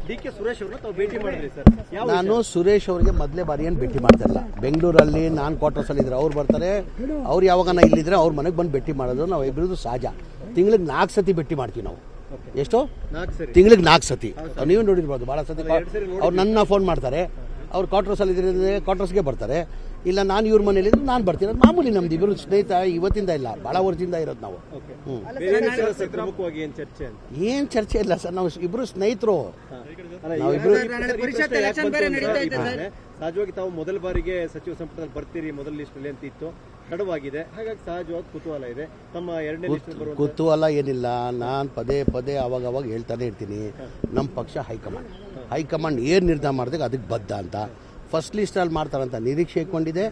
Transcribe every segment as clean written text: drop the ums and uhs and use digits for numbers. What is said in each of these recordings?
ಡಿ.ಕೆ. ಸುರೇಶ್ ಅವರನ್ನ ತಾವು ಭೇಟಿ ಮಾಡಿದ್ರಿ ಸರ್. ನಾನು ಸುರೇಶ್ ಅವರಿಗೆ ಮೊದಲೇ ಬಾರಿ ಏನು ಭೇಟಿ ಮಾಡ್ತಿಲ್ಲ. ಬೆಂಗಳೂರಲ್ಲಿ ನಾನು ಕ್ವಾರ್ಟರ್ಸಲ್ಲಿ ಇದ್ರೆ ಅವ್ರು ಬರ್ತಾರೆ, ಅವ್ರು ಯಾವಾಗ ಇಲ್ಲಿದ್ರೆ ಅವ್ರ ಮನೆಗೆ ಬಂದು ಭೇಟಿ ಮಾಡೋದು ನಾವು ಇಬ್ಬರದು ಸಹಜ. ತಿಂಗಳಿಗೆ 4 ಸತಿ ಭೇಟಿ ಮಾಡ್ತೀವಿ ನಾವು. ಎಷ್ಟು? ತಿಂಗಳಿಗೆ 4 ಸತಿ. ನೀವು ನೋಡಿರ್ಬೋದು ಭಾಳ ಸತಿ. ಅವ್ರು ನನ್ನ ಫೋನ್ ಮಾಡ್ತಾರೆ, ಅವ್ರು ಕ್ವಾರ್ಟರ್ಸಲ್ಲಿ ಇದ್ರೆ ಕ್ವಾರ್ಟರ್ಸ್ಗೆ ಬರ್ತಾರೆ, ಇಲ್ಲ ನಾನು ಇವ್ರ ಮನೇಲಿ ನಾನು ಬರ್ತೀನಿ. ಅದು ಮಾಮೂಲಿ, ನಮ್ದು ಇಬ್ಬರು ಸ್ನೇಹಿತ ಇವತ್ತಿಂದ ಇಲ್ಲ, ಭಾಳ ವರ್ಷದಿಂದ ಇರೋದು ನಾವು. ಏನು ಚರ್ಚೆ ಇಲ್ಲ ಸರ್, ನಾವು ಇಬ್ಬರು ಸ್ನೇಹಿತರು. ಸಹಜವಾಗಿ ತಾವು ಮೊದಲ ಬಾರಿಗೆ ಸಚಿವ ಸಂಪುಟದಲ್ಲಿ ಬರ್ತೀರಿ ಮೊದಲ ಲಿಸ್ಟ್ ಅಲ್ಲಿ ಅಂತ ಇತ್ತು, ತಡವಾಗಿದೆ. ಹಾಗಾಗಿ ಸಹಜವಾಗಿ ಕುತೂಹಲ ಇದೆ. ತಮ್ಮ ಎರಡನೇ ಲಿಸ್ಟ್ ಕುತೂಹಲ ಏನಿಲ್ಲ, ನಾನು ಪದೇ ಅವಾಗ ಹೇಳ್ತಾನೆ ಇರ್ತೀನಿ, ನಮ್ಮ ಪಕ್ಷ ಹೈಕಮಾಂಡ್ ಏನು ನಿರ್ಧಾರ ಮಾಡಿದಾಗ ಅದಕ್ಕೆ ಬದ್ಧ ಅಂತ. ಫಸ್ಟ್ ಲಿಸ್ಟಲ್ಲಿ ಮಾಡ್ತಾರಂತ ನಿರೀಕ್ಷೆ ಇಟ್ಕೊಂಡಿದೆ,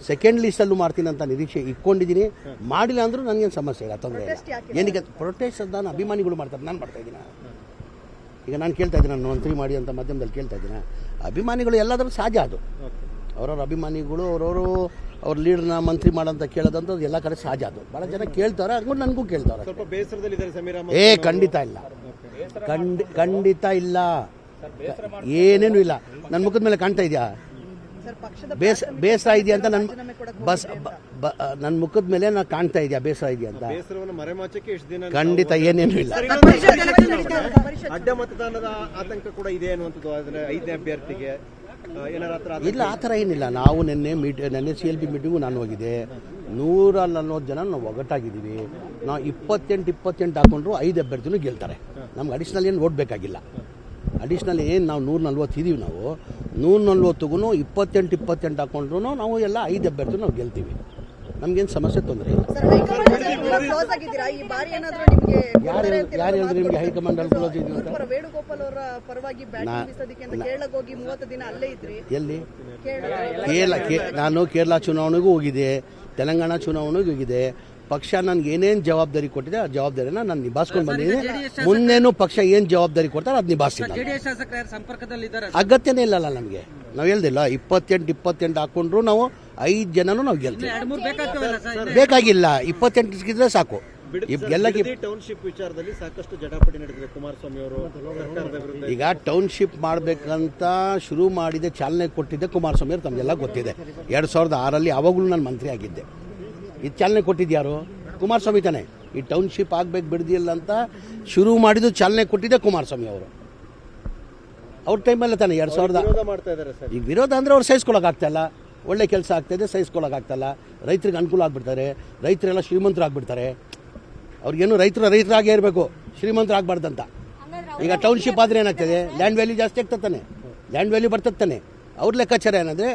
ಸೆಕೆಂಡ್ ಲಿಸ್ಟಲ್ಲೂ ಮಾಡ್ತೀನಿ ಅಂತ ನಿರೀಕ್ಷೆ ಇಟ್ಕೊಂಡಿದ್ದೀನಿ. ಮಾಡಿಲ್ಲ ಅಂದ್ರೂ ನನಗೇನು ಸಮಸ್ಯೆ ಇಲ್ಲ, ತೊಂದರೆ ಇಲ್ಲ. ಏನಕ್ಕೆ ಪ್ರೊಟೆಸ್ಟ್ ನಾನು ಅಭಿಮಾನಿಗಳು ಮಾಡ್ತಾರೆ, ನಾನು ಮಾಡ್ತಾ ಇದ್ದೀನಿ. ಈಗ ನಾನು ಕೇಳ್ತಾ ಇದ್ದೀನಿ, ನಾನು ಮಂತ್ರಿ ಮಾಡಿ ಅಂತ ಮಾಧ್ಯಮದಲ್ಲಿ ಕೇಳ್ತಾ ಇದ್ದೀನಿ. ಅಭಿಮಾನಿಗಳು ಎಲ್ಲಾದರೂ ಸಹಜ, ಅದು ಅವ್ರವ್ರ ಅಭಿಮಾನಿಗಳು ಅವ್ರ ಲೀಡರ್ನ ಮಂತ್ರಿ ಮಾಡೋಂತ ಕೇಳೋದಂತ ಎಲ್ಲ ಕಡೆ ಸಹಜ. ಅದು ಭಾಳ ಜನ ಕೇಳ್ತಾರೆ, ಹಂಗೂ ನನಗೂ ಕೇಳ್ತಾರೆ. ಖಂಡಿತ ಇಲ್ಲ, ಖಂಡಿತ ಇಲ್ಲ, ಏನೇನು ಇಲ್ಲ. ನನ್ನ ಮುಖದ ಮೇಲೆ ಕಾಣ್ತಾ ಇದೆಯಾ ಬೇಸರ ಇದೆಯಾ ಅಂತ? ನನ್ನ ಮುಖದ ಮೇಲೆ ನಾನು ಕಾಣ್ತಾ ಇದೆಯಾ ಬೇಸರ ಇದೆಯಾ ಅಂತ? ಖಂಡಿತ ಏನೇನು ಇಲ್ಲ. ಅಡ್ಡ ಮತದಾನದ ಆತಂಕ ಕೂಡ ಇದೆ ಅನ್ನುವಂಥದ್ದು. ಆದರೆ 5ನೇ ಅಭ್ಯರ್ಥಿಗೆ ಇಲ್ಲ, ಆ ಥರ ಏನಿಲ್ಲ. ನಾವು ನೆನ್ನೆ CLP ಮೀಟಿಂಗು ನಾನು ಹೋಗಿದ್ದೆ. 140 ಜನ ನಾವು ಒಗ್ಗಟ್ಟಾಗಿದ್ದೀವಿ. ನಾವು 28 ಹಾಕೊಂಡ್ರು 5 ಅಭ್ಯರ್ಥಿನೂ ಗೆಲ್ತಾರೆ. ನಮ್ಗೆ ಅಡಿಷ್ನಲ್ ಏನು ಓಡಬೇಕಾಗಿಲ್ಲ. ಅಡಿಷ್ನಲ್ ಏನು ನಾವು 140 ಇದೀವಿ. ನಾವು 140ಗೂ 28 ಹಾಕೊಂಡ್ರು ನಾವು ಎಲ್ಲ 5 ಅಭ್ಯರ್ಥಿ ನಾವು ಗೆಲ್ತೀವಿ. ನಮ್ಗೇನು ಸಮಸ್ಯೆ ತೊಂದರೆ ಇಲ್ಲ. ಯಾರು ಹೇಳಿದ್ರು ನಿಮಗೆ ಹೈಕಮಾಂಡ್ ಅಲ್ಲಿ ಕ್ಲೋಸ್ ಇದೀವಿ ಅಂತ? ಎಲ್ಲಿ? ನಾನು ಕೇರಳ ಚುನಾವಣೆಗೂ ಹೋಗಿದೆ, ತೆಲಂಗಾಣ ಚುನಾವಣೆಗೂ ಹೋಗಿದೆ. ಪಕ್ಷ ನನ್ಗೆ ಏನೇನು ಜವಾಬ್ದಾರಿ ಕೊಟ್ಟಿದೆ ಆ ಜವಾಬ್ದಾರಿನ ನಾನು ನಿಭಾಯಿಸ್ಕೊಂಡು ಬಂದಿದ್ದೀನಿ. ಮುಂದೇನು ಪಕ್ಷ ಏನು ಜವಾಬ್ದಾರಿ ಕೊಡ್ತಾರೆ ಅದು ನಿಭಾಯಿಸ್ತೀನಿ. ಅಗತ್ಯನೇ ಇಲ್ಲಲ್ಲ ನಮಗೆ. ನಾವು ಹೇಳ್ದಿಲ್ಲ, 28 ಹಾಕೊಂಡ್ರು ನಾವು 5 ಜನನು ನಾವು ಗೆಲ್ತೀವಿ. ಬೇಕಾಗಿಲ್ಲ, 28 ಸಿಕ್ಕಿದ್ರೆ ಸಾಕು. ಟೌನ್ಶಿಪ್ ವಿಚಾರದಲ್ಲಿ ಸಾಕಷ್ಟು ಜಟಾಪಟಿ ನಡೆದಿದೆ. ಕುಮಾರಸ್ವಾಮಿ ಅವರು ಈಗ ಟೌನ್ಶಿಪ್ ಮಾಡಬೇಕಂತ ಶುರು ಮಾಡಿದೆ, ಚಾಲನೆ ಕೊಟ್ಟಿದ್ದೆ ಕುಮಾರಸ್ವಾಮಿ ಅವರು. ತಮಗೆಲ್ಲ ಗೊತ್ತಿದೆ, 2006 ಅವಾಗಲೂ ನಾನು ಮಂತ್ರಿ ಆಗಿದ್ದೆ. ಇದು ಚಾಲನೆ ಕೊಟ್ಟಿದ್ಯಾರು? ಕುಮಾರಸ್ವಾಮಿ ತಾನೆ. ಈ ಟೌನ್ಶಿಪ್ ಆಗ್ಬೇಕು ಬಿಡದಿಲ್ಲ ಅಂತ ಶುರು ಮಾಡಿದ್ದು ಚಾಲನೆ ಕೊಟ್ಟಿದ್ದೆ ಕುಮಾರಸ್ವಾಮಿ ಅವರು. ಅವ್ರ ಟೈಮಲ್ಲೇ ತಾನೆ 2000 ಈಗ ವಿರೋಧ ಅಂದ್ರೆ ಅವ್ರು ಸಹಿಸ್ಕೊಳಕ್ಕಾಗ್ತಾಯಿಲ್ಲ. ಒಳ್ಳೆ ಕೆಲಸ ಆಗ್ತಾಯಿದೆ, ಸಹಿಸ್ಕೊಳಕ್ಕಾಗ್ತಾಯಿಲ್ಲ. ರೈತರಿಗೆ ಅನುಕೂಲ ಆಗ್ಬಿಡ್ತಾರೆ, ರೈತರೆಲ್ಲ ಶ್ರೀಮಂತರಾಗ್ಬಿಡ್ತಾರೆ. ಅವ್ರಿಗೇನು ರೈತರಾಗೇ ಇರಬೇಕು, ಶ್ರೀಮಂತರಾಗಬಾರ್ದಂತ. ಈಗ ಟೌನ್ಶಿಪ್ ಆದರೆ ಏನಾಗ್ತದೆ? ಲ್ಯಾಂಡ್ ವ್ಯಾಲ್ಯೂ ಜಾಸ್ತಿ ಆಗ್ತದೆ ತಾನೆ, ಲ್ಯಾಂಡ್ ವ್ಯಾಲ್ಯೂ ಬರ್ತದೆ ತಾನೆ. ಅವ್ರ ಲೆಕ್ಕಾಚಾರ ಏನಂದರೆ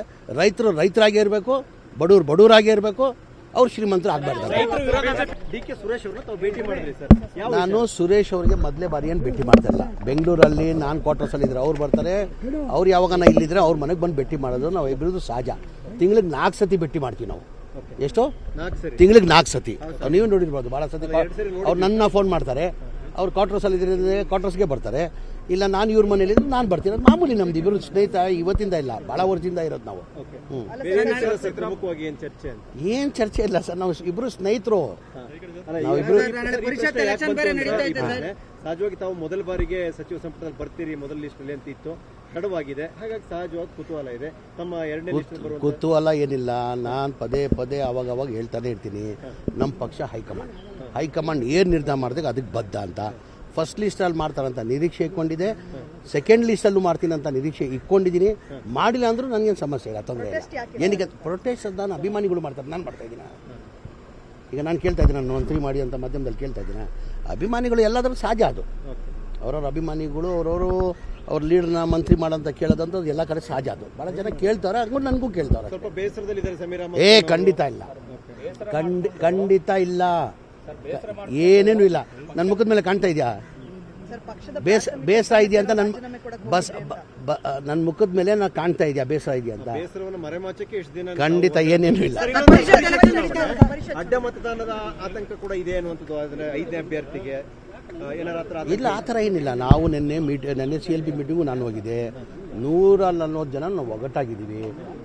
ರೈತರಾಗೇ ಇರಬೇಕು, ಬಡವರಾಗೇ ಇರಬೇಕು, ಅವ್ರು ಶ್ರೀಮಂತರು ಆಗಬಾರ್ದು. ಡಿ.ಕೆ. ಸುರೇಶ್ ಅವರನ್ನ ತಾವು ಭೇಟಿ ಮಾಡಿದ್ರಿ ಸರ್. ನಾನು ಸುರೇಶ್ ಅವರಿಗೆ ಮೊದಲೇ ಬಾರಿ ಏನು ಭೇಟಿ ಮಾಡ್ತಿಲ್ಲ. ಬೆಂಗಳೂರಲ್ಲಿ ನಾನು ಕ್ವಾರ್ಟರ್ಸಲ್ಲಿ ಇದ್ರೆ ಅವ್ರು ಬರ್ತಾರೆ, ಅವ್ರು ಯಾವಾಗ ಇಲ್ಲಿದ್ರೆ ಅವ್ರ ಮನೆಗೆ ಬಂದು ಭೇಟಿ ಮಾಡೋದು ನಾವು ಇಬ್ಬರದು ಸಹಜ. ತಿಂಗಳಿಗೆ 4 ಸತಿ ಭೇಟಿ ಮಾಡ್ತೀವಿ ನಾವು. ಎಷ್ಟು? ತಿಂಗಳಿಗೆ 4 ಸತಿ. ನೀವು ನೋಡಿರ್ಬೋದು ಭಾಳ ಸತಿ. ಅವ್ರು ನನ್ನ ಫೋನ್ ಮಾಡ್ತಾರೆ, ಅವ್ರು ಕ್ವಾರ್ಟರ್ಸಲ್ಲಿ ಇದ್ರೆ ಕ್ವಾರ್ಟರ್ಸ್ಗೆ ಬರ್ತಾರೆ, ಇಲ್ಲ ನಾನು ಇವ್ರ ಮನೇಲಿ ನಾನು ಬರ್ತೀನಿ. ಅದು ಮಾಮೂಲಿ, ನಮ್ದು ಇಬ್ಬರು ಸ್ನೇಹಿತ ಇವತ್ತಿಂದ ಇಲ್ಲ, ಭಾಳ ವರ್ಷದಿಂದ ಇರೋದು ನಾವು. ಏನು ಚರ್ಚೆ ಇಲ್ಲ ಸರ್, ನಾವು ಇಬ್ಬರು ಸ್ನೇಹಿತರು. ಸಹಜವಾಗಿ ತಾವು ಮೊದಲ ಬಾರಿಗೆ ಸಚಿವ ಸಂಪುಟದಲ್ಲಿ ಬರ್ತೀರಿ ಮೊದಲ ಲಿಸ್ಟ್ ಅಲ್ಲಿ ಅಂತ ಇತ್ತು, ತಡವಾಗಿದೆ. ಹಾಗಾಗಿ ಸಹಜವಾಗಿ ಕುತೂಹಲ ಇದೆ. ತಮ್ಮ ಎರಡನೇ ಲಿಸ್ಟ್ ಕುತೂಹಲ ಏನಿಲ್ಲ, ನಾನು ಪದೇ ಅವಾಗ ಹೇಳ್ತಾನೆ ಇರ್ತೀನಿ, ನಮ್ಮ ಪಕ್ಷ ಹೈಕಮಾಂಡ್ ಏನು ನಿರ್ಧಾರ ಮಾಡಿದಾಗ ಅದಕ್ಕೆ ಬದ್ಧ ಅಂತ. ಫಸ್ಟ್ ಲಿಸ್ಟಲ್ಲಿ ಮಾಡ್ತಾರಂತ ನಿರೀಕ್ಷೆ ಇಟ್ಕೊಂಡಿದೆ, ಸೆಕೆಂಡ್ ಲಿಸ್ಟಲ್ಲೂ ಮಾಡ್ತೀನಿ ಅಂತ ನಿರೀಕ್ಷೆ ಇಟ್ಕೊಂಡಿದ್ದೀನಿ. ಮಾಡಿಲ್ಲ ಅಂದ್ರೂ ನನಗೇನು ಸಮಸ್ಯೆ ಇಲ್ಲ, ತೊಂದರೆ ಇಲ್ಲ. ಏನಕ್ಕೆ ಪ್ರೊಟೆಸ್ಟ್ ನಾನು ಅಭಿಮಾನಿಗಳು ಮಾಡ್ತಾರೆ, ನಾನು ಮಾಡ್ತಾ ಇದ್ದೀನಿ. ಈಗ ನಾನು ಕೇಳ್ತಾ ಇದ್ದೀನಿ, ನಾನು ಮಂತ್ರಿ ಮಾಡಿ ಅಂತ ಮಾಧ್ಯಮದಲ್ಲಿ ಕೇಳ್ತಾ ಇದ್ದೀನಿ. ಅಭಿಮಾನಿಗಳು ಎಲ್ಲಾದರೂ ಸಹಜ. ಅದು ಅವ್ರವ್ರ ಅಭಿಮಾನಿಗಳು ಅವ್ರ ಲೀಡರ್ನ ಮಂತ್ರಿ ಮಾಡೋಂತ ಕೇಳೋದಂತ ಎಲ್ಲ ಕಡೆ ಸಹಜ. ಅದು ಭಾಳ ಜನ ಕೇಳ್ತಾರೆ, ಹಂಗೂ ನನಗೂ ಕೇಳ್ತಾರೆ. ಖಂಡಿತ ಇಲ್ಲ, ಖಂಡಿತ ಇಲ್ಲ, ಏನೇನು ಇಲ್ಲ. ನನ್ನ ಮುಖದ ಮೇಲೆ ಕಾಣ್ತಾ ಇದೆಯಾ ಬೇಸರ ಇದೆಯಾ ಅಂತ? ನನ್ನ ಮುಖದ ಮೇಲೆ ನಾನು ಕಾಣ್ತಾ ಇದೆಯಾ ಬೇಸರ ಇದೆಯಾ ಅಂತ? ಖಂಡಿತ ಏನೇನು ಇಲ್ಲ. ಅಡ್ಡ ಮತದಾನದ ಆತಂಕ ಕೂಡ ಇದೆ ಅನ್ನುವಂಥದ್ದು. ಆದರೆ 5ನೇ ಅಭ್ಯರ್ಥಿಗೆ ಇಲ್ಲ, ಆ ಥರ ಏನಿಲ್ಲ. ನಾವು ನೆನ್ನೆ CLP ಮೀಟಿಂಗು ನಾನು ಹೋಗಿದ್ದೆ. 140 ಜನ ನಾವು ಒಗ್ಗಟ್ಟಾಗಿದ್ದೀವಿ.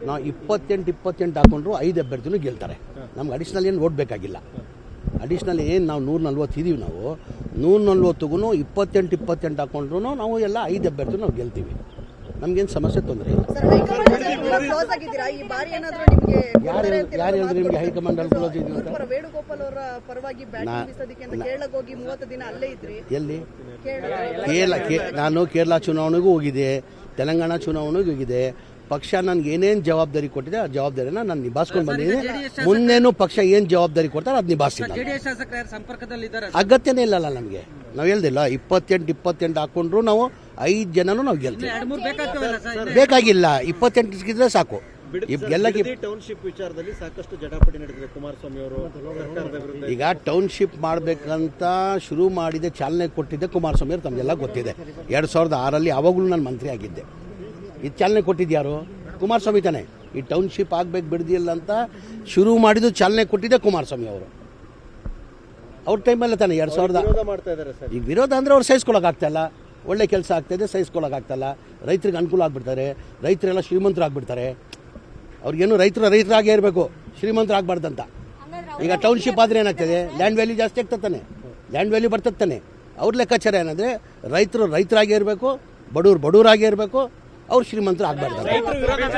ನಾವು 28 ಹಾಕೊಂಡ್ರು 5 ಅಭ್ಯರ್ಥಿನೂ ಗೆಲ್ತಾರೆ. ನಮ್ಗೆ ಅಡಿಷ್ನಲ್ ಏನು ಓಡಬೇಕಾಗಿಲ್ಲ. ಅಡಿಷ್ನಲ್ ಏನು ನಾವು 140 ಇದೀವಿ. ನಾವು 140ಗೂ 28 ಹಾಕೊಂಡ್ರು ನಾವು ಎಲ್ಲ 5 ಅಭ್ಯರ್ಥಿ ನಾವು ಗೆಲ್ತೀವಿ. ನಮ್ಗೇನು ಸಮಸ್ಯೆ ತೊಂದರೆ ಇಲ್ಲ. ಯಾರು ಹೇಳಿದ್ರು ನಿಮಗೆ ಹೈಕಮಾಂಡ್ ಅಲ್ಲಿ ಕ್ಲೋಸ್ ಇದೆ ಅಂತ? ವೇಣುಗೋಪಾಲ್ ಅವರ ಪರವಾಗಿ ಬ್ಯಾಟಿಂಗ್ ಬೀಸೋದಕ್ಕೆ ಅಂತ ಕೇರಳಕ್ಕೆ ಹೋಗಿ 30 ದಿನ ಅಲ್ಲೇ ಇದ್ರಿ. ಎಲ್ಲಿ? ನಾನು ಕೇರಳ ಚುನಾವಣೆಗೂ ಹೋಗಿದೆ, ತೆಲಂಗಾಣ ಚುನಾವಣೆಗೂ ಹೋಗಿದೆ. ಪಕ್ಷ ನನಗೆ ಏನೇನು ಜವಾಬ್ದಾರಿ ಕೊಟ್ಟಿದೆ ಆ ಜವಾಬ್ದಾರಿನ ನಾನು ನಿಭಾಯಿಸ್ಕೊಂಡು ಬಂದಿದ್ದೀನಿ. ಮುಂದೇನು ಪಕ್ಷ ಏನು ಜವಾಬ್ದಾರಿ ಕೊಡ್ತಾರೆ ಅದು ನಿಭಾಯಿಸ್ತೀನಿ. ಅಗತ್ಯನೇ ಇಲ್ಲಲ್ಲ ನಮಗೆ. ನಾವು ಹೇಳ್ದಿಲ್ಲ 28 ಹಾಕೊಂಡ್ರು ನಾವು 5 ಜನನು ನಾವು ಗೆಲ್ತೀವಿ. ಬೇಕಾಗಿಲ್ಲ, 28 ಸಿಕ್ಕಿದ್ರೆ ಸಾಕು. ಟೌನ್ಶಿಪ್ ವಿಚಾರದಲ್ಲಿ ಸಾಕಷ್ಟು ಜಟಾಪಟಿ ನಡೆದಿದೆ. ಕುಮಾರಸ್ವಾಮಿ ಅವರು ಸರ್ಕಾರದ ವಿರುದ್ಧ ಈಗ ಟೌನ್ಶಿಪ್ ಮಾಡಬೇಕಂತ ಶುರು ಮಾಡಿದೆ, ಚಾಲನೆ ಕೊಟ್ಟಿದ್ದೆ ಕುಮಾರಸ್ವಾಮಿ ಅವರು. ತಮಗೆಲ್ಲ ಗೊತ್ತಿದೆ. 2006 ಅವಾಗಲೂ ನಾನು ಮಂತ್ರಿ ಆಗಿದ್ದೆ. ಇದು ಚಾಲನೆ ಕೊಟ್ಟಿದ್ಯಾರು? ಕುಮಾರಸ್ವಾಮಿ ತಾನೆ. ಈ ಟೌನ್ಶಿಪ್ ಆಗ್ಬೇಕು ಬಿಡದಿಲ್ಲ ಅಂತ ಶುರು ಮಾಡಿದ್ದು ಚಾಲನೆ ಕೊಟ್ಟಿದ್ದೆ ಕುಮಾರಸ್ವಾಮಿ ಅವರು. ಅವ್ರ ಟೈಮಲ್ಲೇ ತಾನೆ 2000 ವಿರೋಧ ಮಾಡ್ತಾ ಇದ್ದಾರೆ ಸರ್. ಈಗ ವಿರೋಧ ಅಂದರೆ ಅವ್ರು ಸಹಿಸ್ಕೊಳಕ್ಕಾಗ್ತಾಯಿಲ್ಲ. ಒಳ್ಳೆ ಕೆಲಸ ಆಗ್ತಾಯಿದೆ, ಸಹಿಸ್ಕೊಳಕ್ಕಾಗ್ತಾಯಿಲ್ಲ. ರೈತರಿಗೆ ಅನುಕೂಲ ಆಗ್ಬಿಡ್ತಾರೆ, ರೈತರೆಲ್ಲ ಶ್ರೀಮಂತರಾಗ್ಬಿಡ್ತಾರೆ. ಅವ್ರಿಗೇನು ರೈತರಾಗೇ ಇರಬೇಕು, ಶ್ರೀಮಂತರಾಗಬಾರ್ದಂತ. ಈಗ ಟೌನ್ಶಿಪ್ ಆದರೆ ಏನಾಗ್ತದೆ? ಲ್ಯಾಂಡ್ ವ್ಯಾಲ್ಯೂ ಜಾಸ್ತಿ ಆಗ್ತದೆ ತಾನೆ, ಲ್ಯಾಂಡ್ ವ್ಯಾಲ್ಯೂ ಬರ್ತದೆ ತಾನೆ. ಅವ್ರ ಲೆಕ್ಕಾಚಾರ ಏನಂದರೆ ರೈತರಾಗೇ ಇರಬೇಕು, ಬಡವರಾಗೇ ಇರಬೇಕು, ಅವ್ರು ಶ್ರೀಮಂತರು ಆಗಬಾರ್ದು.